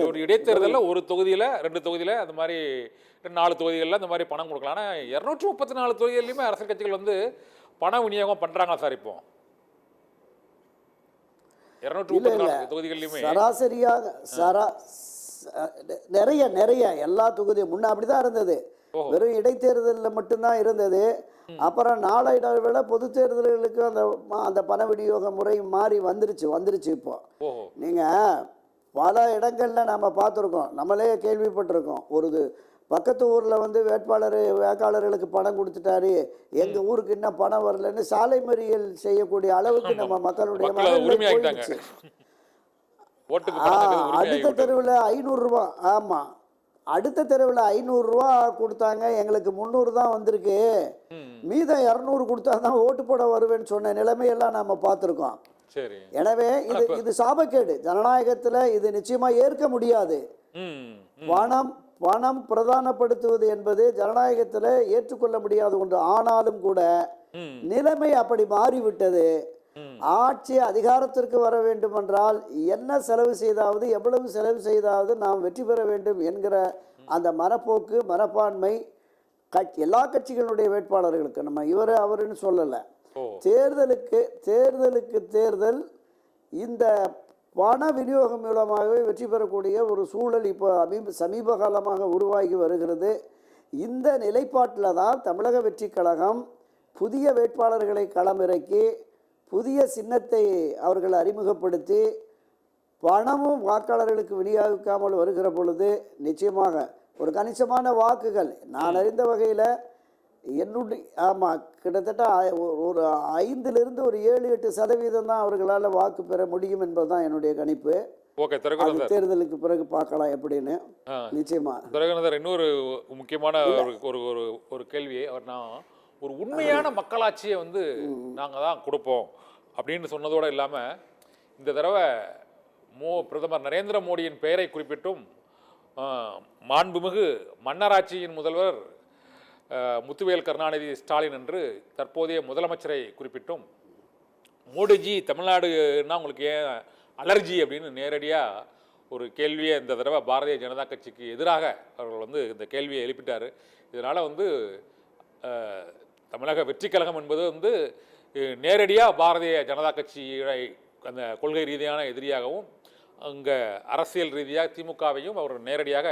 ஒரு இடைத்தேர்தலில் ஒரு தொகுதியில் 2 தொகுதியில் அந்த மாதிரி 4 தொகுதிகளில் அந்த மாதிரி பணம் கொடுக்கலாம். ஆனால் 234 தொகுதிகளிலுமே அரசியல் கட்சிகள் வந்து பண விநியோகம் பண்ணுறாங்களா சார்? இப்போ 234 தொகுதிகளிலுமே சராசரியாக நிறைய நிறைய எல்லா தொகுதியும் முன்ன அப்படிதான் இருந்தது. வெறும் இடைத்தேர்தலில் மட்டும்தான் இருந்தது. அப்புறம் நாளடைவில் பொது தேர்தல்களுக்கு அந்த பண விநியோக முறை மாறி வந்துருச்சு. இப்போ நீங்கள் பல இடங்களில் நம்ம பார்த்துருக்கோம், நம்மளே கேள்விப்பட்டிருக்கோம். ஒரு பக்கத்து ஊரில் வந்து வேட்பாளர்களுக்கு பணம் கொடுத்துட்டாரு, எங்கள் ஊருக்கு இன்னும் பணம் வரலன்னு சாலை மறியல் செய்யக்கூடிய அளவுக்கு நம்ம மக்களுடைய போயிடுச்சு. அடுத்த தெருவில் 500 ரூபா, ஆமாம், அடுத்த தெருவில் 500 ரூபா கொடுத்தாங்க, எங்களுக்கு 300 தான் வந்திருக்கு, மீதம் 200 கொடுத்தா தான் ஓட்டு போட வருவேன்னு சொன்ன நிலைமையெல்லாம் நம்ம பார்த்துருக்கோம். எனவே இது சாபக்கேடு. ஜனநாயகத்தில் இது நிச்சயமாக ஏற்க முடியாது. பணம் பிரதானப்படுத்துவது என்பது ஜனநாயகத்தில் ஏற்றுக்கொள்ள முடியாத ஒன்று. ஆனாலும் கூட நிலைமை அப்படி மாறிவிட்டது. ஆட்சி அதிகாரத்திற்கு வர வேண்டும் என்றால் என்ன செலவு செய்தாவது, எவ்வளவு செலவு செய்தாவது நாம் வெற்றி பெற வேண்டும் என்கிற அந்த மனப்போக்கு, மனப்பான்மை எல்லா கட்சிகளுடைய வேட்பாளர்களுக்கு, நம்ம இவர் அவருன்னு சொல்லலை, தேர்தல் இந்த பண விநியோகம் மூலமாகவே வெற்றி பெறக்கூடிய ஒரு சூழல் இப்போ சமீப காலமாக உருவாகி வருகிறது. இந்த நிலைப்பாட்டில் தான் தமிழக வெற்றி கழகம் புதிய வேட்பாளர்களை களமிறக்கி புதிய சின்னத்தை அவர்கள் அறிமுகப்படுத்தி பணமும் வாக்காளர்களுக்கு விநியோகிக்காமல் வருகிற பொழுது நிச்சயமாக ஒரு கணிசமான வாக்குகள், நான் அறிந்த வகையில் என்னுடைய கிட்டத்தட்ட ஒரு 5லிருந்து ஒரு 7-8% தான் அவர்களால் வாக்கு பெற முடியும் என்பதுதான் என்னுடைய கணிப்பு. தேர்தலுக்கு பிறகு பார்க்கலாம் எப்படின்னு. நிச்சயமா இன்னொரு முக்கியமான ஒரு கேள்வி, ஒரு உண்மையான மக்களாட்சியை வந்து நாங்கள் தான் கொடுப்போம் அப்படின்னு சொன்னதோடு இல்லாமல், இந்த தடவை பிரதமர் நரேந்திர மோடியின் பெயரை குறிப்பிட்டும் மாண்புமிகு மன்னராட்சியின் முதல்வர் முத்துவேல் கருணாநிதி ஸ்டாலின் என்று தற்போதைய முதலமைச்சரை குறிப்பிட்டும் மோடிஜி தமிழ்நாடுன்னா உங்களுக்கு ஏன் அலர்ஜி அப்படின்னு நேரடியாக ஒரு கேள்வியை இந்த தடவை பாரதிய ஜனதா கட்சிக்கு எதிராக அவர்கள் வந்து இந்த கேள்வியை எழுப்பிட்டார். இதனால் வந்து தமிழக வெற்றி கழகம் என்பது வந்து நேரடியாக பாரதிய ஜனதா கட்சியை அந்த கொள்கை ரீதியான எதிரியாகவும், அங்கே அரசியல் ரீதியாக திமுகவையும் அவர் நேரடியாக,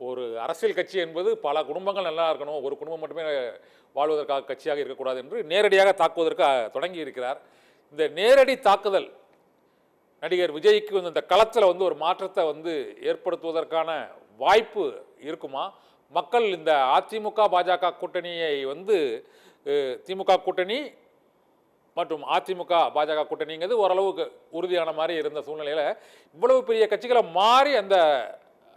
ஒரு அரசியல் கட்சி என்பது பல குடும்பங்கள் நல்லா இருக்கணும், ஒரு குடும்பம் மட்டுமே வாழ்வதற்காக கட்சியாக இருக்கக்கூடாது என்று நேரடியாக தாக்குவதற்கு தொடங்கி இருக்கிறார். இந்த நேரடி தாக்குதல் நடிகர் விஜய்க்கு வந்து இந்த களத்தில் வந்து ஒரு மாற்றத்தை வந்து ஏற்படுத்துவதற்கான வாய்ப்பு இருக்குமா? மக்கள் இந்த அதிமுக பாஜக கூட்டணியை வந்து திமுக கூட்டணி மற்றும் அதிமுக பாஜக கூட்டணிங்கிறது ஓரளவுக்கு உறுதியான மாதிரி இருந்த சூழ்நிலையில் இவ்வளவு பெரிய கட்சிகளை மாறி அந்த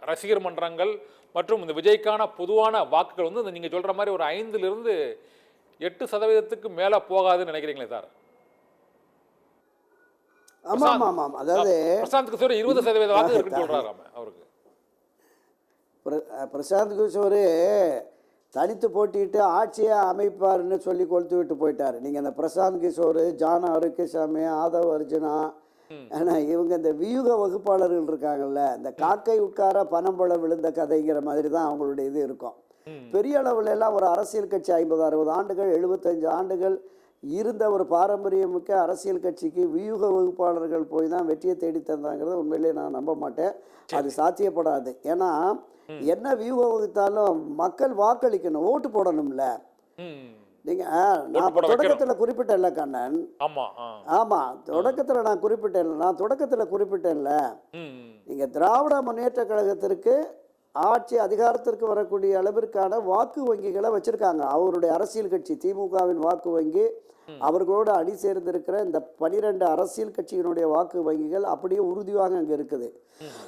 ரசிகர் மன்றங்கள் மற்றும் இந்த விஜய்க்கான பொதுவான வாக்குகள் வந்து நீங்கள் சொல்கிற மாதிரி ஒரு 5லிருந்து 8% மேலே போகாதுன்னு நினைக்கிறீங்களே சார்? அதாவது பிரசாந்த் கிஷோர் 20% வாக்கு இருக்குன்னு சொல்கிறாராம. அவருக்கு பிரசாந்த் கிஷோர் தனித்து போட்டிட்டு ஆட்சியை அமைப்பார்னு சொல்லி கொளுத்து விட்டு போயிட்டார். நீங்கள் இந்த பிரசாந்த் கிஷோர், ஜானா அருக்கசாமி, ஆதவ் அர்ஜுனா, ஏன்னா இவங்க இந்த வியூக வகுப்பாளர்கள் இருக்காங்கல்ல, இந்த காக்கை உட்கார பணம்பழம் விழுந்த கதைங்கிற மாதிரி தான் அவங்களுடைய இது இருக்கும். பெரிய அளவில் எல்லாம் ஒரு அரசியல் கட்சி 50-60 ஆண்டுகள் 75 ஆண்டுகள் இருந்த ஒரு பாரம்பரியமிக்க அரசியல் கட்சிக்கு வியூக வகுப்பாளர்கள் போய் தான் வெற்றியை தேடி தந்தாங்கிறத உண்மையிலே நான் நம்ப மாட்டேன். அது சாத்தியப்படாது. ஏன்னா என்ன வியூக வகுத்தாலும் மக்கள் வாக்களிக்கணும், ஓட்டு போடணும்ல. நீங்க நான் தொடக்கத்தில் குறிப்பிட்டேன்ல கண்ணன், தொடக்கத்தில் நான் குறிப்பிட்டேன்ல, நீங்க திராவிட முன்னேற்ற கழகத்திற்கு ஆட்சி அதிகாரத்திற்கு வரக்கூடிய அளவிற்கான வாக்கு வங்கிகளை வச்சிருக்காங்க. அவருடைய அரசியல் கட்சி திமுகவின் வாக்கு வங்கி, அவர்களோடு அணி சேர்ந்திருக்கிற இந்த 12 அரசியல் கட்சியினுடைய வாக்கு வங்கிகள் அப்படியே உறுதியாக அங்கே இருக்குது.